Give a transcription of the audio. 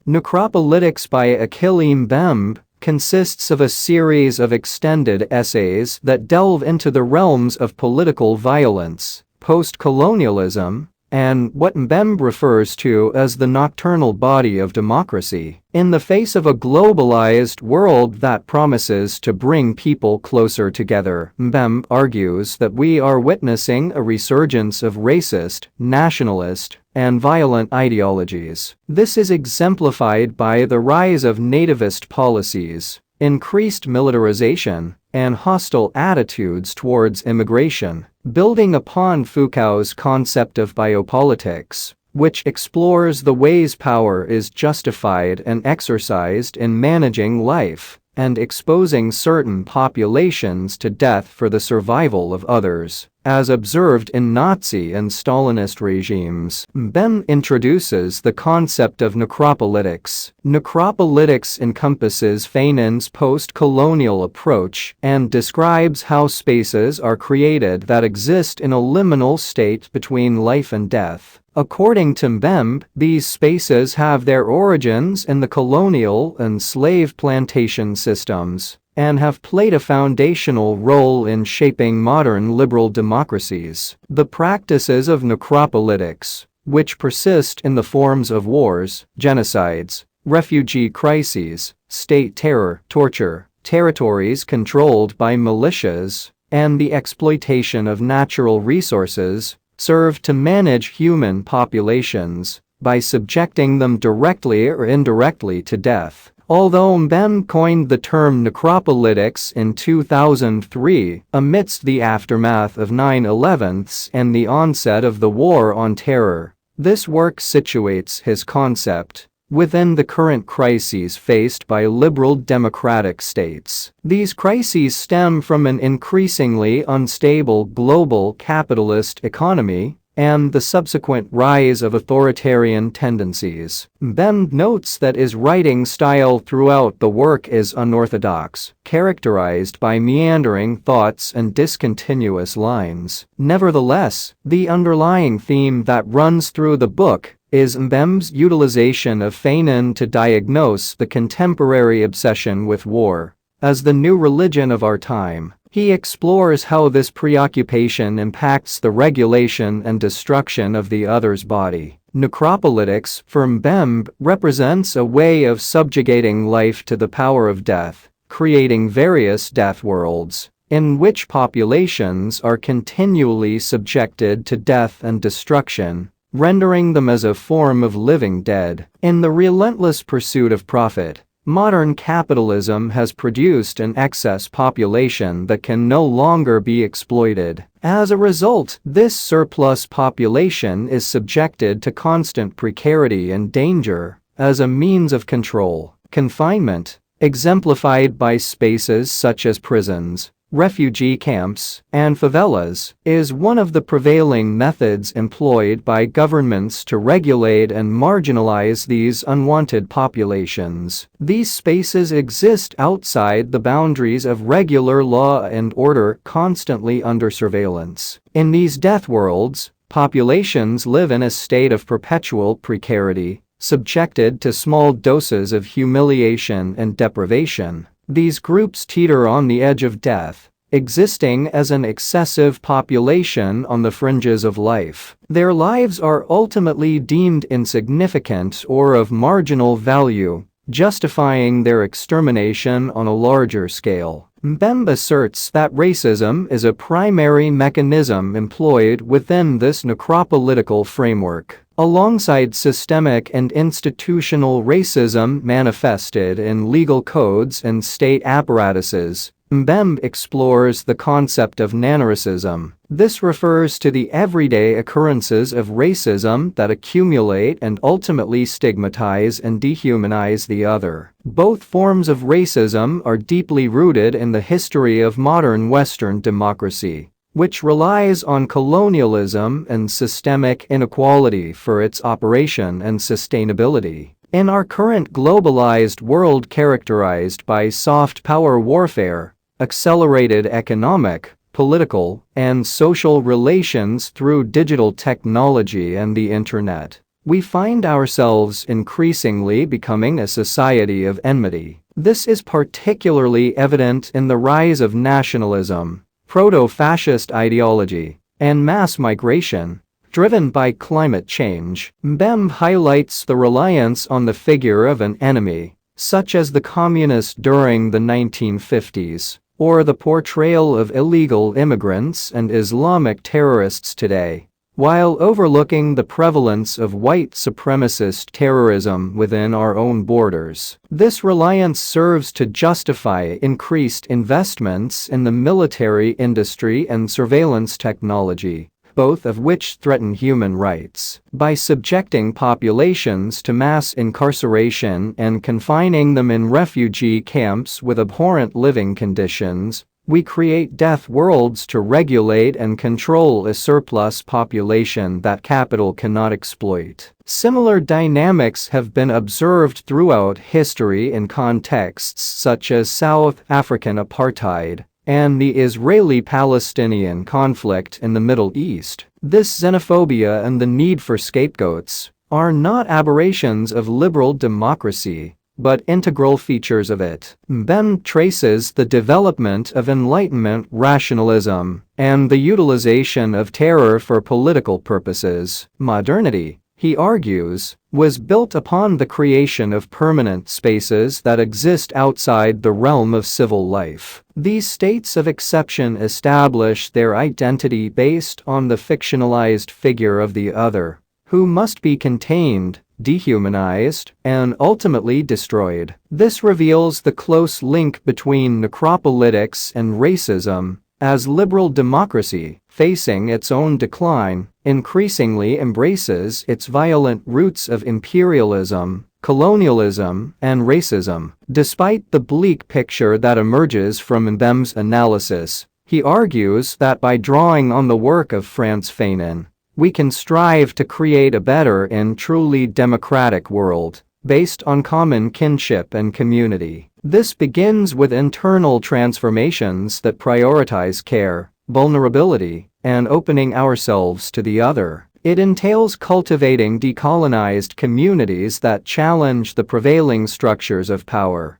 Necropolitics by Achille Mbembe consists of a series of extended essays that delve into the realms of political violence, post-colonialism, and what Mbembe refers to as the nocturnal body of democracy. In the face of a globalized world that promises to bring people closer together, Mbembe argues that we are witnessing a resurgence of racist, nationalist, and violent ideologies. This is exemplified by the rise of nativist policies, increased militarization, and hostile attitudes towards immigration. Building upon Foucault's concept of biopolitics, which explores the ways power is justified and exercised in managing life and exposing certain populations to death for the survival of others, as observed in Nazi and Stalinist regimes. Mbembe introduces the concept of necropolitics. Necropolitics encompasses Fanon's post-colonial approach and describes how spaces are created that exist in a liminal state between life and death. According to Mbembe, these spaces have their origins in the colonial and slave plantation systems and have played a foundational role in shaping modern liberal democracies. The practices of necropolitics, which persist in the forms of wars, genocides, refugee crises, state terror, torture, territories controlled by militias, and the exploitation of natural resources, serve to manage human populations by subjecting them directly or indirectly to death. Although Mbembe coined the term necropolitics in 2003, amidst the aftermath of 9/11 and the onset of the War on Terror, this work situates his concept within the current crises faced by liberal democratic states. These crises stem from an increasingly unstable global capitalist economy and the subsequent rise of authoritarian tendencies. Mbembe notes that his writing style throughout the work is unorthodox, characterized by meandering thoughts and discontinuous lines. Nevertheless, the underlying theme that runs through the book is Mbembe's utilization of Fanon to diagnose the contemporary obsession with war as the new religion of our time. He explores how this preoccupation impacts the regulation and destruction of the other's body. Necropolitics, for Mbembe, represents a way of subjugating life to the power of death, creating various death worlds in which populations are continually subjected to death and destruction, rendering them as a form of living dead. In the relentless pursuit of profit, modern capitalism has produced an excess population that can no longer be exploited. As a result, this surplus population is subjected to constant precarity and danger as a means of control. Confinement, exemplified by spaces such as prisons, refugee camps, and favelas, is one of the prevailing methods employed by governments to regulate and marginalize these unwanted populations. These spaces exist outside the boundaries of regular law and order, constantly under surveillance. In these death worlds, populations live in a state of perpetual precarity, subjected to small doses of humiliation and deprivation. These groups teeter on the edge of death, existing as an excessive population on the fringes of life. Their lives are ultimately deemed insignificant or of marginal value, justifying their extermination on a larger scale. Mbembe asserts that racism is a primary mechanism employed within this necropolitical framework, alongside systemic and institutional racism manifested in legal codes and state apparatuses. Mbembe explores the concept of nanaracism. This refers to the everyday occurrences of racism that accumulate and ultimately stigmatize and dehumanize the other. Both forms of racism are deeply rooted in the history of modern Western democracy, which relies on colonialism and systemic inequality for its operation and sustainability. In our current globalized world characterized by soft power warfare, accelerated economic, political, and social relations through digital technology and the internet, we find ourselves increasingly becoming a society of enmity. This is particularly evident in the rise of nationalism, proto-fascist ideology, and mass migration, driven by climate change. Mbembe highlights the reliance on the figure of an enemy, such as the communists during the 1950s, or the portrayal of illegal immigrants and Islamic terrorists today, while overlooking the prevalence of white supremacist terrorism within our own borders. This reliance serves to justify increased investments in the military industry and surveillance technology, both of which threaten human rights. By subjecting populations to mass incarceration and confining them in refugee camps with abhorrent living conditions, we create death worlds to regulate and control a surplus population that capital cannot exploit. Similar dynamics have been observed throughout history in contexts such as South African apartheid and the Israeli-Palestinian conflict in the Middle East. This xenophobia and the need for scapegoats are not aberrations of liberal democracy, but integral features of it. Mbembe traces the development of Enlightenment rationalism and the utilization of terror for political purposes. Modernity, he argues, was built upon the creation of permanent spaces that exist outside the realm of civil life. These states of exception establish their identity based on the fictionalized figure of the other, who must be contained, dehumanized, and ultimately destroyed. This reveals the close link between necropolitics and racism, as liberal democracy, facing its own decline, increasingly embraces its violent roots of imperialism, colonialism, and racism. Despite the bleak picture that emerges from Mbembe's analysis, he argues that by drawing on the work of Frantz Fanon, we can strive to create a better and truly democratic world, based on common kinship and community. This begins with internal transformations that prioritize care, vulnerability, and opening ourselves to the other. It entails cultivating decolonized communities that challenge the prevailing structures of power,